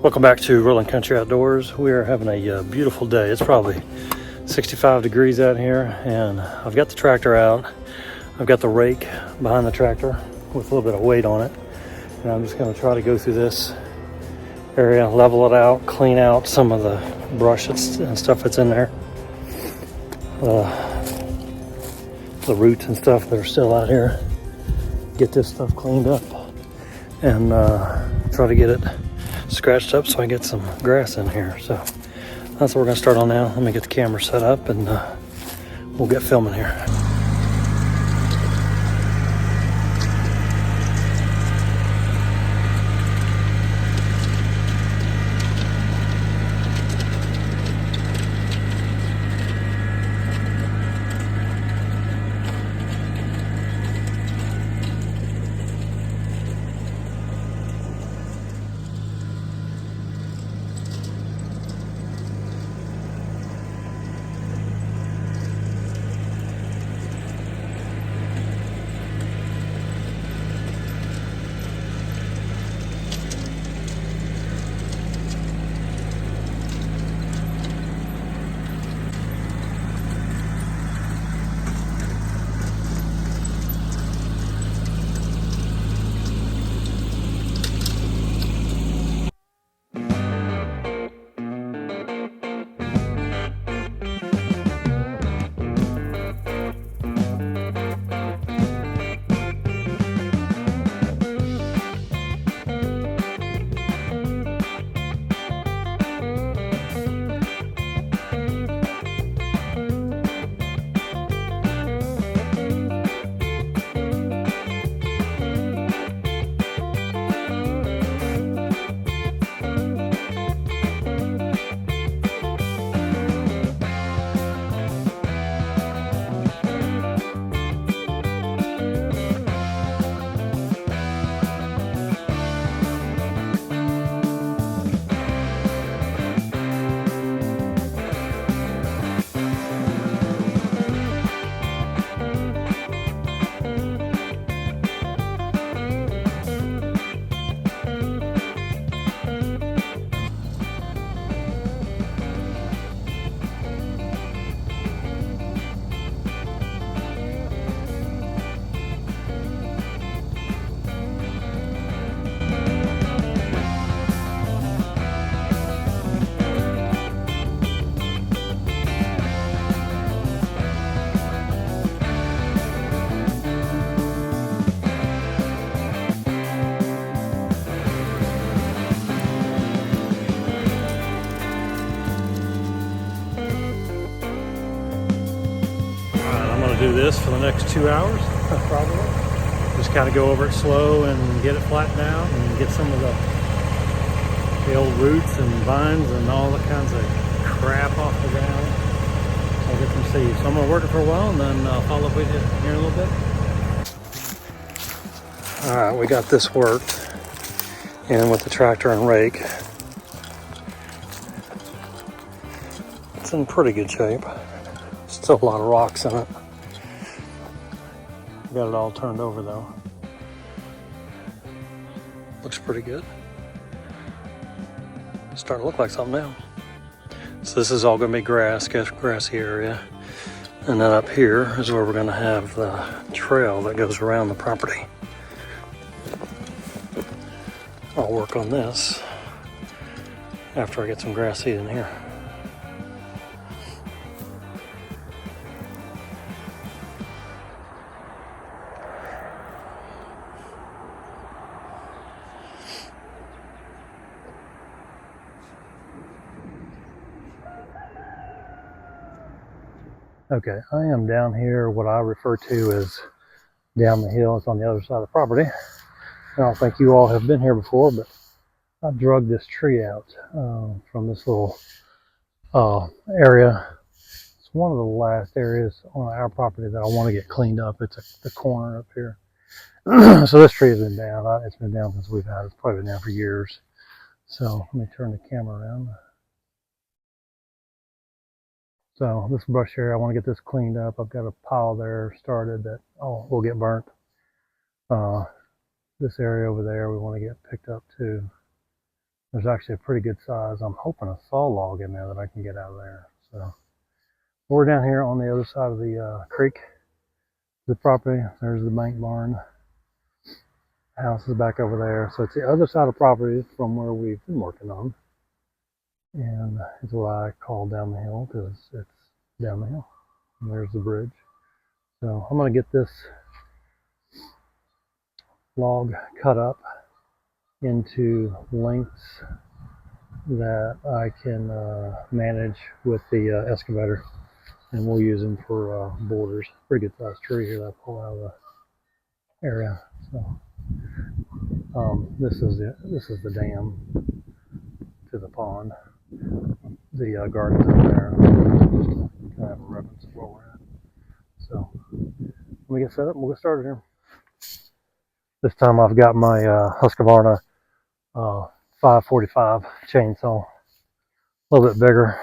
Welcome back to Rolling Country Outdoors. We are having a beautiful day. It's probably 65 degrees out here, and I've got the tractor out. I've got the rake behind the tractor with a little bit of weight on it, and I'm just going to try to go through this area, level it out, clean out some of the brush and stuff that's in there, the roots and stuff that are still out here. Get this stuff cleaned up and try to get it scratched up so I get some grass in here. So that's what we're gonna start on now. Let me get the camera set up and we'll get filming here. Do this for the next 2 hours probably. Just kind of go over it slow and get it flattened out and get some of the old roots and vines and all the kinds of crap off the ground. I'll get some seeds. So I'm going to work it for a while and then I'll follow up with you here in a little bit. Alright, we got this worked in with the tractor and rake. It's in pretty good shape. Still a lot of rocks in it. Got it all turned over though. Looks pretty good. Starting to look like something now. So this is all going to be grassy area. And then up here is where we're going to have the trail that goes around the property. I'll work on this after I get some grass seed in here. Okay, I am down here, what I refer to as down the hill. It's on the other side of the property. I don't think you all have been here before, but I drug this tree out from this little area. It's one of the last areas on our property that I want to get cleaned up. It's the corner up here. So this tree has been down. It's been down since we've had it. It's probably been down for years. So let me turn the camera around. So this brush area, I want to get this cleaned up. I've got a pile there started that will get burnt. This area over there we want to get picked up too. There's actually a pretty good size. I'm hoping a saw log in there that I can get out of there. So we're down here on the other side of the creek, the property. There's the bank barn. The house is back over there. So it's the other side of the property from where we've been working on. And it's what I call down the hill because it's down the hill. And there's the bridge. So I'm going to get this log cut up into lengths that I can manage with the excavator, and we'll use them for borders. Pretty good sized tree here that I pulled out of the area. So this is the dam to the pond. The garden's up there. Just kind of have a reference of where we're at. So let me get set up and we'll get started here. This time I've got my Husqvarna 545 chainsaw, a little bit bigger.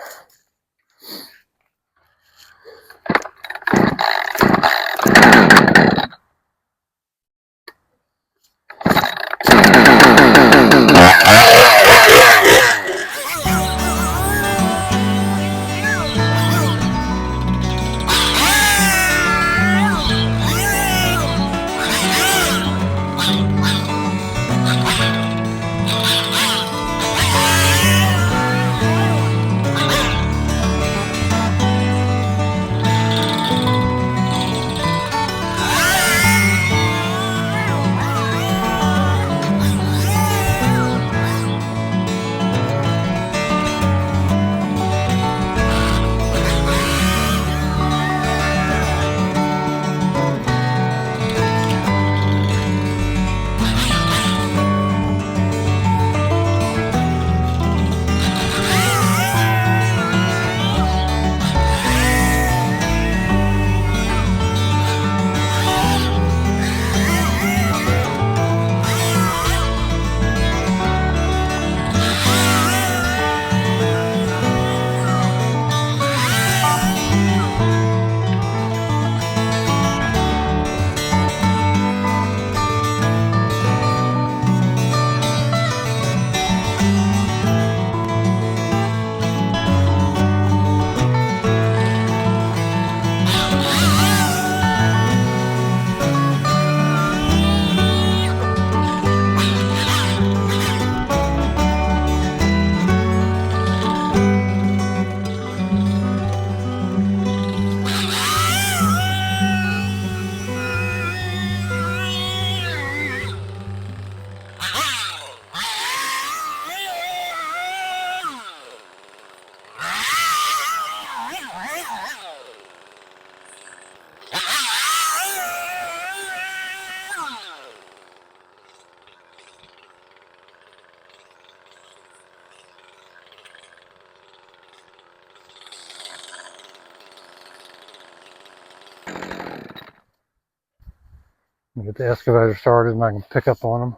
Get the excavator started and I can pick up on them.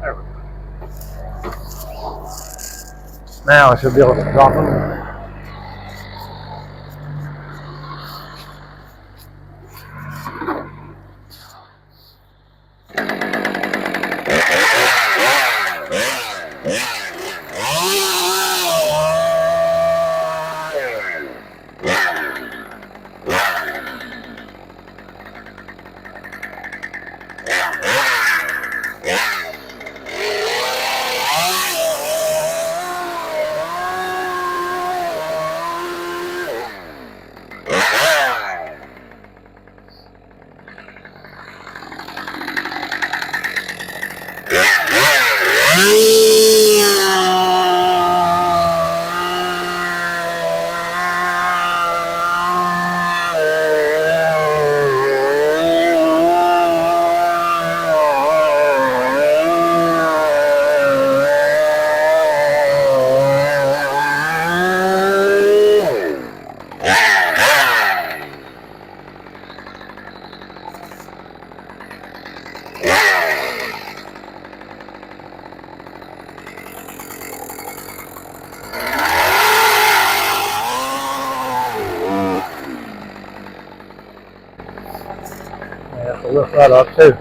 There we go. Now I should be able to drop them. lift that up too.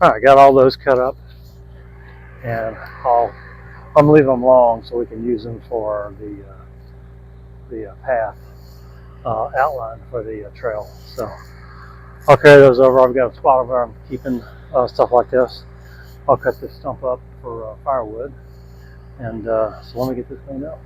All right, got all those cut up, and I'm leaving them long so we can use them for the path outline for the trail. So I'll carry those over. I've got a spot where I'm keeping stuff like this. I'll cut this stump up for firewood, and so let me get this cleaned up.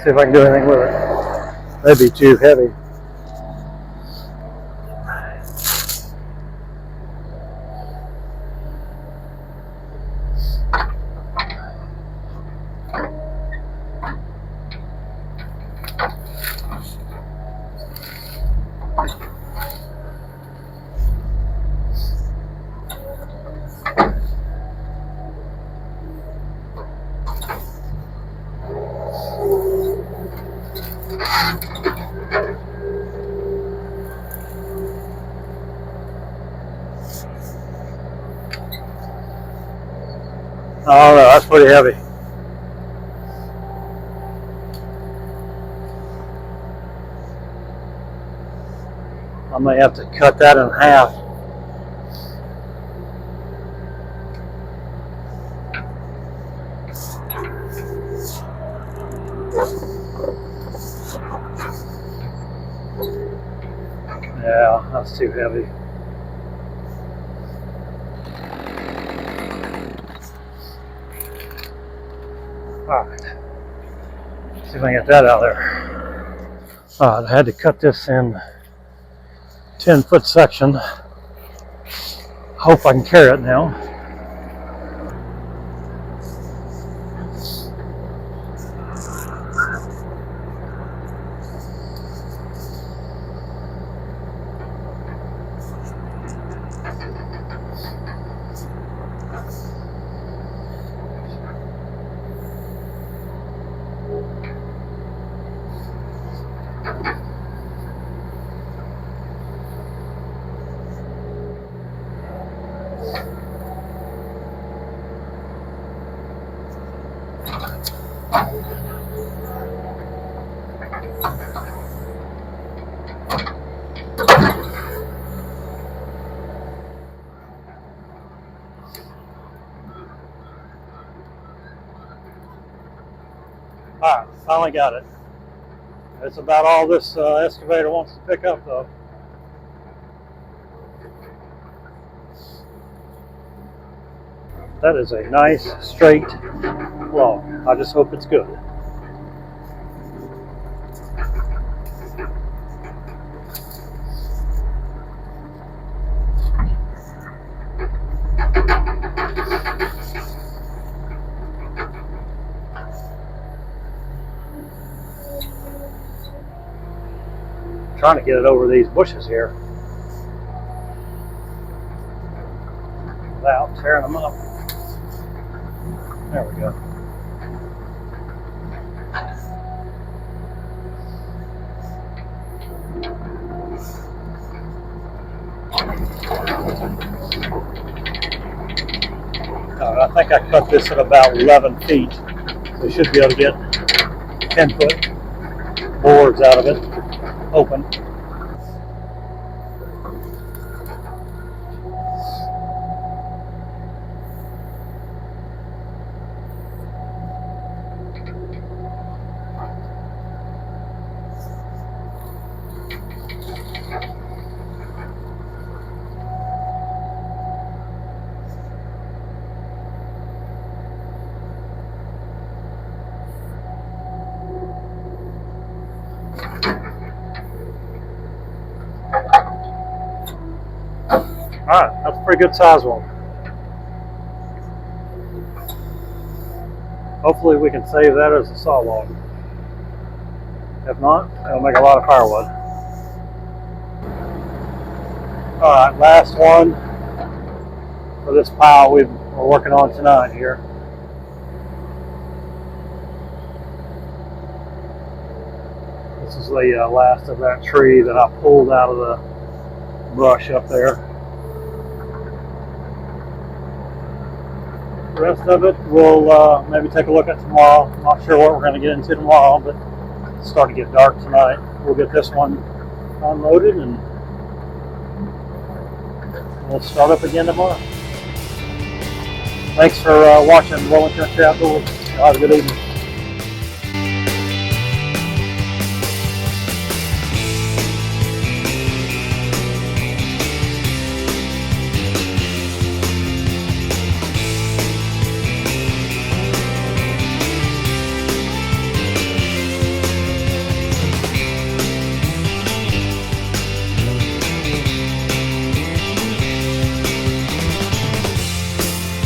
See if I can do anything with it. That'd be too heavy. Oh no, that's pretty heavy. I may have to cut that in half. Yeah, that's too heavy. Alright, see if I can get that out of there. Alright, I had to cut this in 10-foot section. Hope I can carry it now. Alright, finally got it. That's about all this excavator wants to pick up though. That is a nice straight log. I just hope it's good. Trying to get it over these bushes here without tearing them up. There we go. I think I cut this at about 11 feet. So we should be able to get 10-foot boards out of it, open. Alright, that's a pretty good size one. Hopefully we can save that as a saw log. If not, it'll make a lot of firewood. Alright, last one for this pile we're working on tonight here. This is the last of that tree that I pulled out of the brush up there. The rest of it we'll maybe take a look at tomorrow. I'm not sure what we're going to get into tomorrow, but it's starting to get dark tonight. We'll get this one unloaded and we'll start up again tomorrow. Thanks for watching Rolling Country Outdoors. Have a good evening.